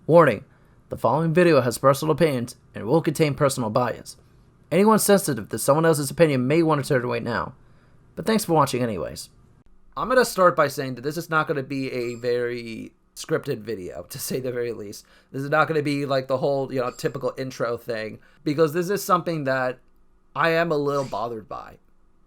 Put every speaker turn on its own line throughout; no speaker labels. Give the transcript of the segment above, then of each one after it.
Warning, the following video has personal opinions and will contain personal bias. Anyone sensitive to someone else's opinion may want to turn away now, but thanks for watching anyways. I'm going to start by saying that this is not going to be a very scripted video, to say the very least. This is not going to be like the whole, typical intro thing, because this is something that I am a little bothered by.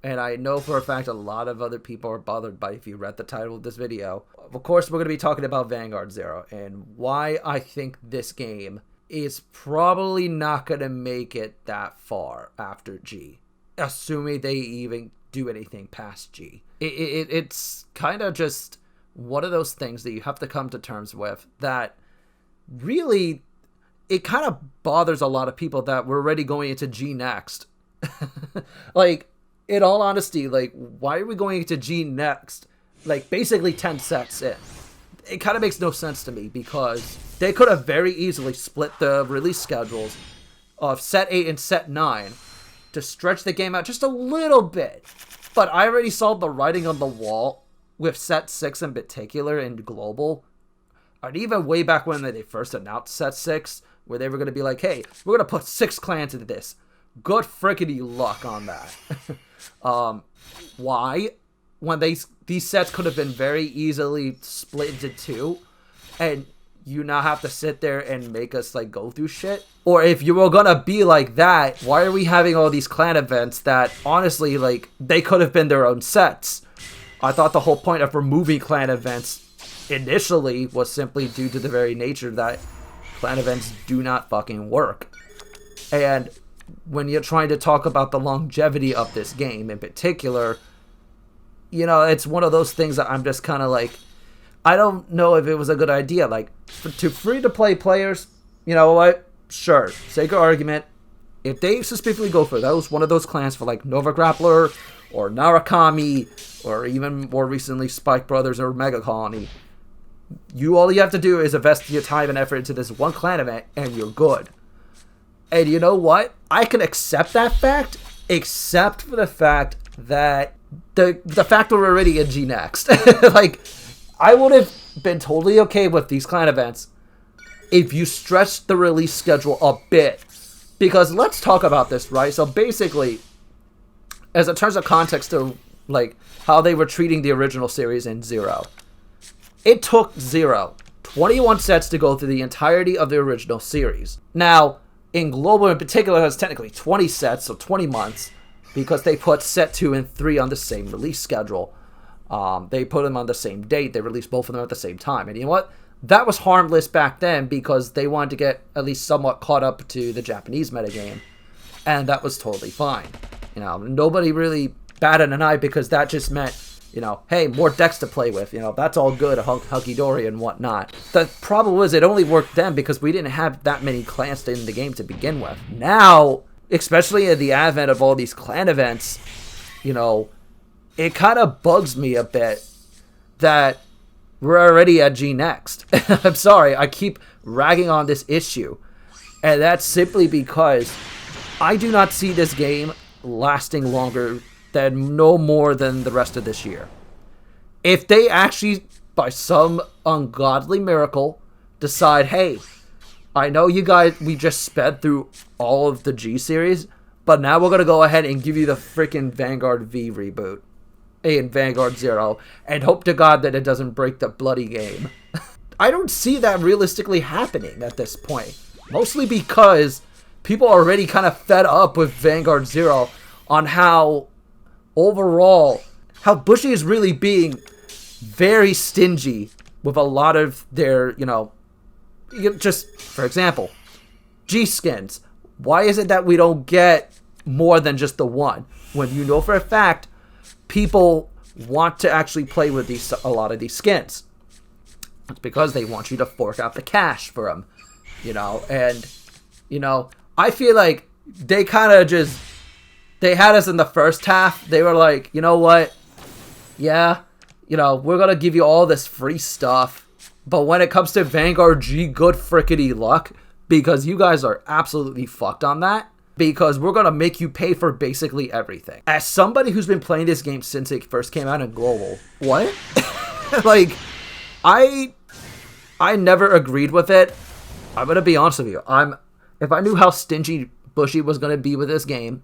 And I know for a fact a lot of other people are bothered by if you read the title of this video. Of course, we're going to be talking about Vanguard Zero and why I think this game is probably not going to make it that far after G, assuming they even do anything past G. It's kind of just one of those things that you have to come to terms with that really, it kind of bothers a lot of people that we're already going into G next. Like, in all honesty, like, why are we going into G next? Like, basically 10 sets in. It kind of makes no sense to me because they could have very easily split the release schedules of set 8 and set 9 to stretch the game out just a little bit. But I already saw the writing on the wall with set 6 in particular in global. And even way back when they first announced set 6, where they were going to be like, hey, we're going to put 6 clans into this. Good frickety luck on that. Why? When these sets could have been very easily split into 2, and you now have to sit there and make us like go through shit? Or if you were gonna be like that, why are we having all these clan events that honestly, like, they could have been their own sets? I thought the whole point of removing clan events initially was simply due to the very nature that clan events do not fucking work. And when you're trying to talk about the longevity of this game in particular, it's one of those things that I'm just kind of like, I don't know if it was a good idea. Like, to free-to-play players, you know what? Sure, sake of argument, if they specifically go for one of those clans for like Nova Grappler or Narakami or even more recently Spike Brothers or Mega Colony, all you have to do is invest your time and effort into this one clan event and you're good. And you know what? I can accept that fact, except for the fact that the fact that we're already in G next. Like, I would have been totally okay with these clan events if you stretched the release schedule a bit. Because let's talk about this, right? So basically, as in terms of context to like how they were treating the original series in Zero, it took Zero 21 sets to go through the entirety of the original series. Now, in global in particular, it's technically 20 sets, so 20 months, because they put set 2 and 3 on the same release schedule. They put them on the same date. They released both of them at the same time. And you know what? That was harmless back then because they wanted to get at least somewhat caught up to the Japanese metagame. And that was totally fine. Nobody really batted an eye because that just meant, hey, more decks to play with. That's all good, hunky-dory and whatnot. The problem was it only worked then because we didn't have that many clans in the game to begin with. Now, especially in the advent of all these clan events, it kind of bugs me a bit that we're already at G next. I'm sorry, I keep ragging on this issue. And that's simply because I do not see this game lasting longer than no more than the rest of this year. If they actually, by some ungodly miracle, decide, hey, I know you guys, we just sped through all of the G series, but now we're going to go ahead and give you the freaking Vanguard V reboot in Vanguard Zero and hope to God that it doesn't break the bloody game. I don't see that realistically happening at this point. Mostly because people are already kind of fed up with Vanguard Zero on how overall, how Bushi is really being very stingy with a lot of their, just, for example, G skins. Why is it that we don't get more than just the one? When you know for a fact, people want to actually play with a lot of these skins. It's because they want you to fork out the cash for them, and, I feel like they kind of just, they had us in the first half. They were like, you know what? Yeah, we're going to give you all this free stuff. But when it comes to Vanguard G, good frickety luck. Because you guys are absolutely fucked on that. Because we're going to make you pay for basically everything. As somebody who's been playing this game since it first came out in global. What? Like, I never agreed with it. I'm gonna be honest with you. If I knew how stingy Bushy was gonna be with this game,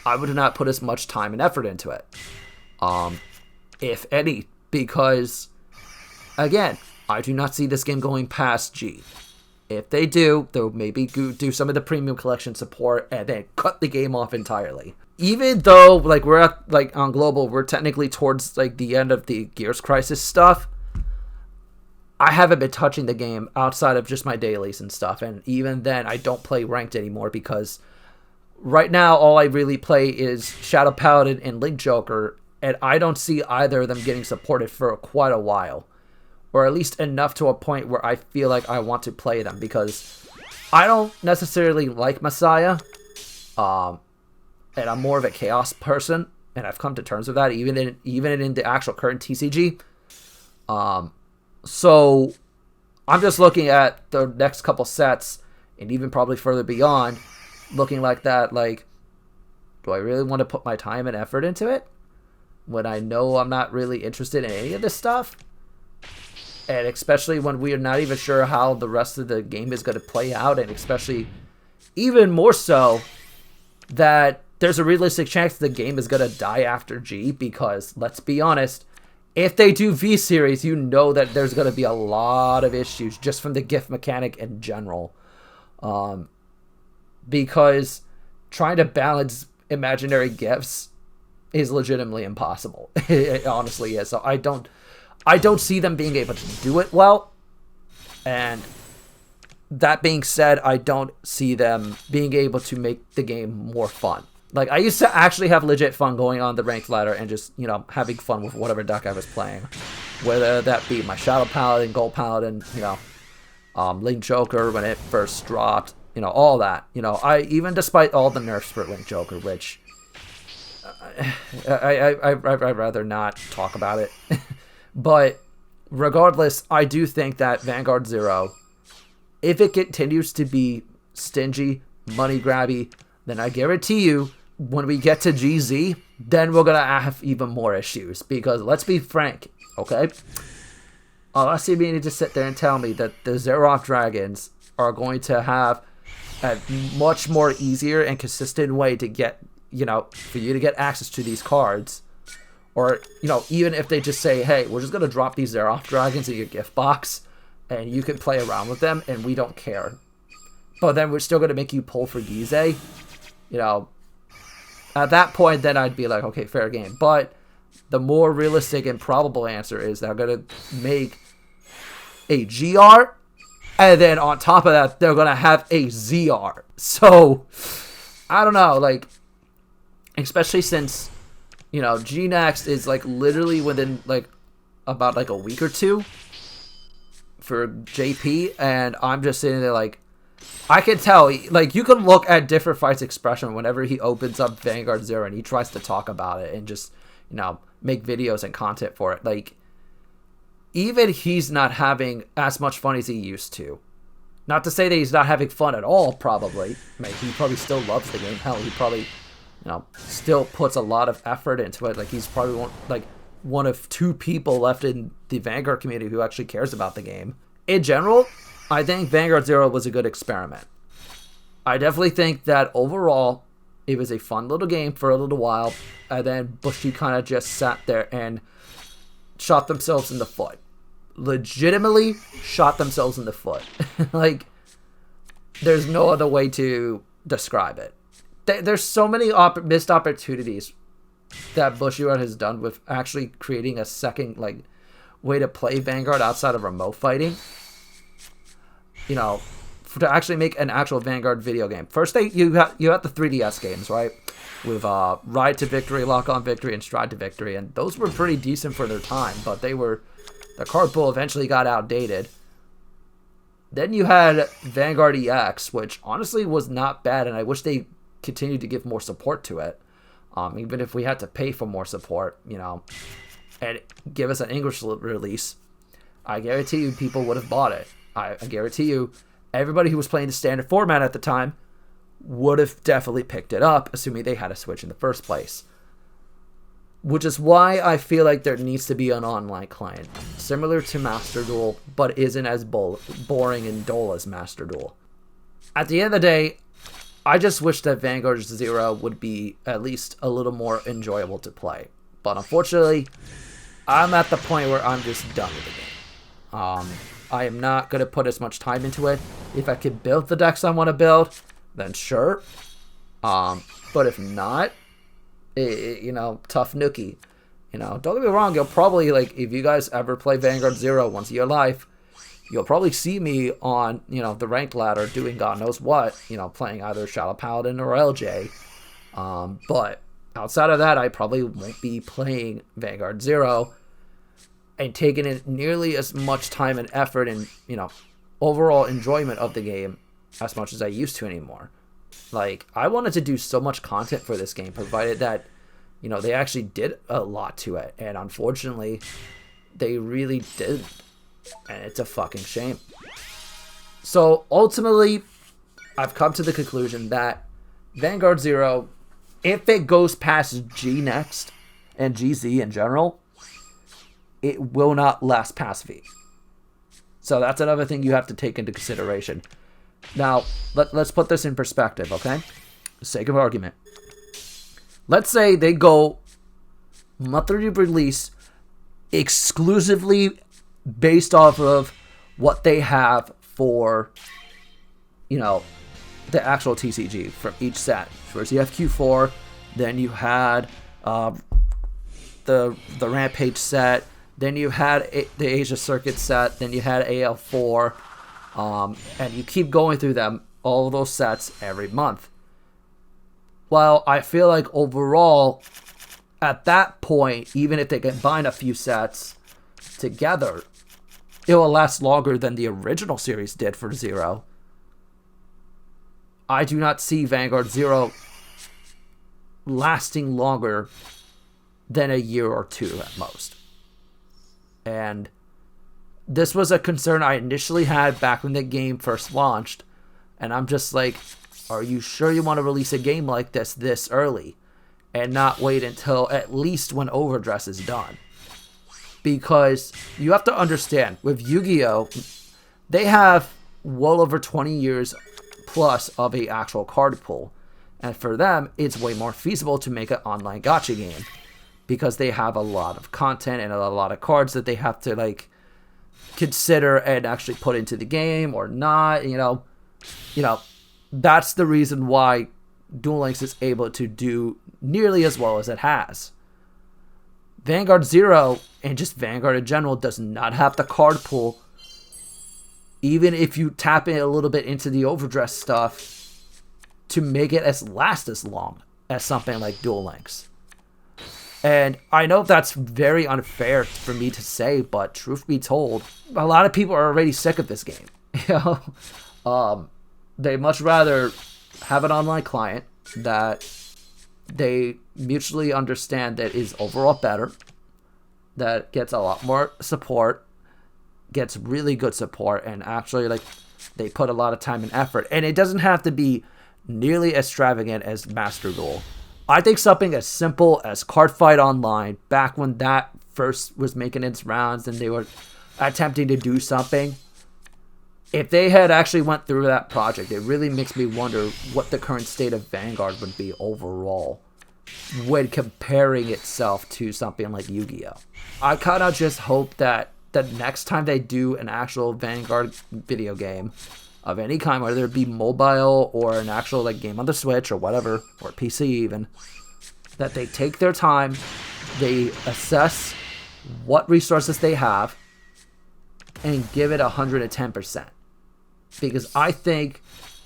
I would not put as much time and effort into it. If any, because again, I do not see this game going past G. If they do, they'll maybe do some of the premium collection support and then cut the game off entirely. Even though, like, we're at, like, on global, we're technically towards, like, the end of the Gears Crisis stuff. I haven't been touching the game outside of just my dailies and stuff, and even then, I don't play ranked anymore because right now, all I really play is Shadow Paladin and Link Joker, and I don't see either of them getting supported for quite a while. Or at least enough to a point where I feel like I want to play them, because I don't necessarily like Messiah, and I'm more of a Chaos person, and I've come to terms with that, even in the actual current TCG. So I'm just looking at the next couple sets, and even probably further beyond, looking like that, like, do I really want to put my time and effort into it when I know I'm not really interested in any of this stuff? And especially when we are not even sure how the rest of the game is going to play out, and especially even more so that there's a realistic chance the game is going to die after G, because let's be honest, if they do V-Series, you know that there's going to be a lot of issues just from the gift mechanic in general. Because trying to balance imaginary gifts is legitimately impossible. It honestly is. So I don't see them being able to do it well. And that being said, I don't see them being able to make the game more fun. Like, I used to actually have legit fun going on the ranked ladder and just, you know, having fun with whatever deck I was playing. Whether that be my Shadow Paladin, Gold Paladin, you know, Link Joker when it first dropped, you know, all that. You know, even despite all the nerfs for Link Joker, which I'd rather not talk about it. But regardless, I do think that Vanguard Zero, if it continues to be stingy, money grabby, then I guarantee you, when we get to GZ, then we're going to have even more issues. Because let's be frank, okay? Unless you need to sit there and tell me that the Zeroth Dragons are going to have a much more easier and consistent way to get, you know, for you to get access to these cards. Or, you know, even if they just say, hey, we're just going to drop these Zeroth Dragons in your gift box, and you can play around with them, and we don't care. But then we're still going to make you pull for Gizeh. You know, at that point, then I'd be like, okay, fair game. But the more realistic and probable answer is they're going to make a GR, and then on top of that, they're going to have a ZR. So, I don't know, like, especially since, you know, G Next is, like, literally within, like, about, like, a week or two for JP, and I'm just sitting there, like, I can tell, like, you can look at Different Fight's expression whenever he opens up Vanguard Zero and he tries to talk about it and just, you know, make videos and content for it. Like, even he's not having as much fun as he used to. Not to say that he's not having fun at all, probably. I mean, he probably still loves the game. Hell, he probably, you know, still puts a lot of effort into it. Like, he's probably one of two people left in the Vanguard community who actually cares about the game. In general, I think Vanguard Zero was a good experiment. I definitely think that overall, it was a fun little game for a little while, and then Bushy kind of just sat there and shot themselves in the foot. Legitimately shot themselves in the foot. Like, there's no other way to describe it. There's so many missed opportunities that Bushiroad has done with actually creating a second, like, way to play Vanguard outside of remote fighting. You know, to actually make an actual Vanguard video game. First, you have the 3DS games, right? With Ride to Victory, Lock on Victory, and Stride to Victory, and those were pretty decent for their time, but the card pool eventually got outdated. Then you had Vanguard EX, which honestly was not bad, and I wish they continued to give more support to it. Even if we had to pay for more support, you know, and give us an English release, I guarantee you people would have bought it. I guarantee you everybody who was playing the standard format at the time would have definitely picked it up, assuming they had a Switch in the first place. which is why I feel like there needs to be an online client, similar to Master Duel, but isn't as boring and dull as Master Duel. At the end of the day, I just wish that Vanguard Zero would be at least a little more enjoyable to play. But unfortunately, I'm at the point where I'm just done with the game. I am not going to put as much time into it. If I can build the decks I want to build, then sure. But if not, tough nookie. Don't get me wrong, you'll probably, if you guys ever play Vanguard Zero once in your life, you'll probably see me on, the ranked ladder doing God knows what, playing either Shadow Paladin or LJ. But outside of that, I probably won't be playing Vanguard Zero and taking in nearly as much time and effort and, overall enjoyment of the game as much as I used to anymore. I wanted to do so much content for this game, provided that, they actually did a lot to it. And unfortunately, they really did. And it's a fucking shame. So ultimately, I've come to the conclusion that Vanguard Zero, if it goes past G next, and GZ in general, it will not last past V. So that's another thing you have to take into consideration. Now, let's put this in perspective, okay? For the sake of argument. Let's say they go monthly release exclusively based off of what they have for, the actual TCG from each set. First you have Q4, then you had the Rampage set, then you had the Asia Circuit set, then you had AL4, and you keep going through them, all of those sets every month. Well, I feel like overall, at that point, even if they combine a few sets together, it will last longer than the original series did for Zero. I do not see Vanguard Zero lasting longer than a year or two at most. And this was a concern I initially had back when the game first launched. And I'm just like, are you sure you want to release a game like this early? And not wait until at least when Overdress is done? Because you have to understand, with Yu-Gi-Oh!, they have well over 20 years plus of a actual card pool. And for them, it's way more feasible to make an online gacha game. Because they have a lot of content and a lot of cards that they have to, consider and actually put into the game or not, That's the reason why Duel Links is able to do nearly as well as it has. Vanguard Zero, and just Vanguard in general, does not have the card pool. Even if you tap in a little bit into the Overdress stuff, to make it last as long as something like Duel Links. And I know that's very unfair for me to say, but truth be told, a lot of people are already sick of this game. They much rather have an online client that they mutually understand that is overall better, that gets a lot more support, gets really good support, and actually they put a lot of time and effort. And it doesn't have to be nearly as extravagant as Master Duel. I think something as simple as Cardfight Online, back when that first was making its rounds and they were attempting to do something, if they had actually went through that project, it really makes me wonder what the current state of Vanguard would be overall when comparing itself to something like Yu-Gi-Oh! I kind of just hope that the next time they do an actual Vanguard video game of any kind, whether it be mobile or an actual game on the Switch or whatever, or PC even, that they take their time, they assess what resources they have, and give it 110%. Because I think,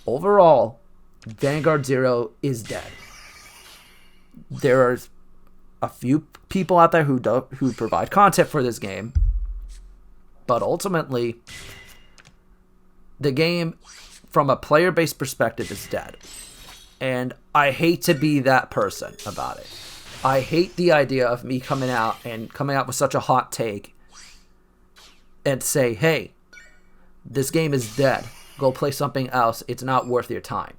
overall, Vanguard Zero is dead. There are a few people out there who provide content for this game, but ultimately, the game, from a player-based perspective, is dead. And I hate to be that person about it. I hate the idea of me coming out with such a hot take and say, hey, this game is dead. Go play something else. It's not worth your time.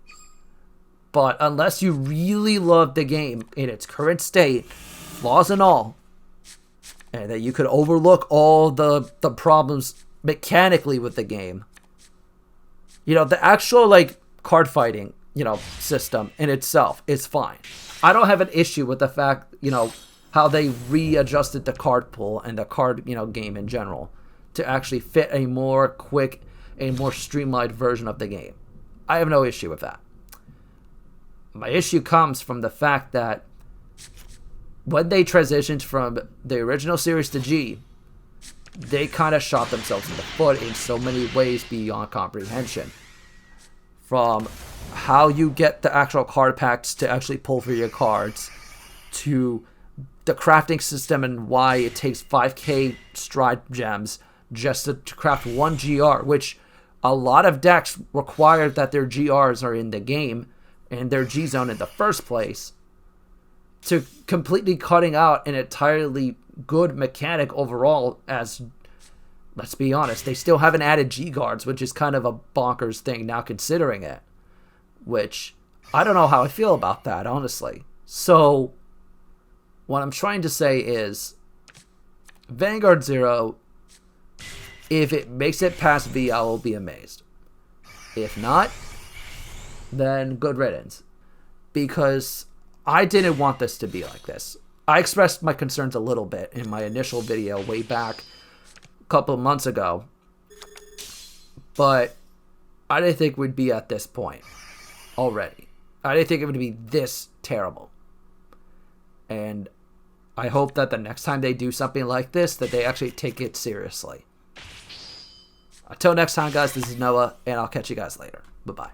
But unless you really love the game in its current state, flaws and all, and that you could overlook all the problems mechanically with the game. You know, the actual, like, card fighting, you know, system in itself is fine. I don't have an issue with the fact, you know, how they readjusted the card pool and the card, you know, game in general to actually fit a more quick, a more streamlined version of the game. I have no issue with that. My issue comes from the fact that when they transitioned from the original series to G, they kind of shot themselves in the foot in so many ways beyond comprehension. From how you get the actual card packs to actually pull for your cards, to the crafting system and why it takes 5k stride gems just to craft one GR, which a lot of decks require that their GRs are in the game and their G zone in the first place, to completely cutting out an entirely good mechanic overall. As, let's be honest, they still haven't added G guards, which is kind of a bonkers thing now considering it, which I don't know how I feel about that, honestly. So what I'm trying to say is Vanguard 0, if it makes it past V, I will be amazed. If not, then good riddance. Because I didn't want this to be like this. I expressed my concerns a little bit in my initial video way back a couple of months ago. But I didn't think we'd be at this point already. I didn't think it would be this terrible. And I hope that the next time they do something like this, that they actually take it seriously. Until next time, guys, this is Noah, and I'll catch you guys later. Bye-bye.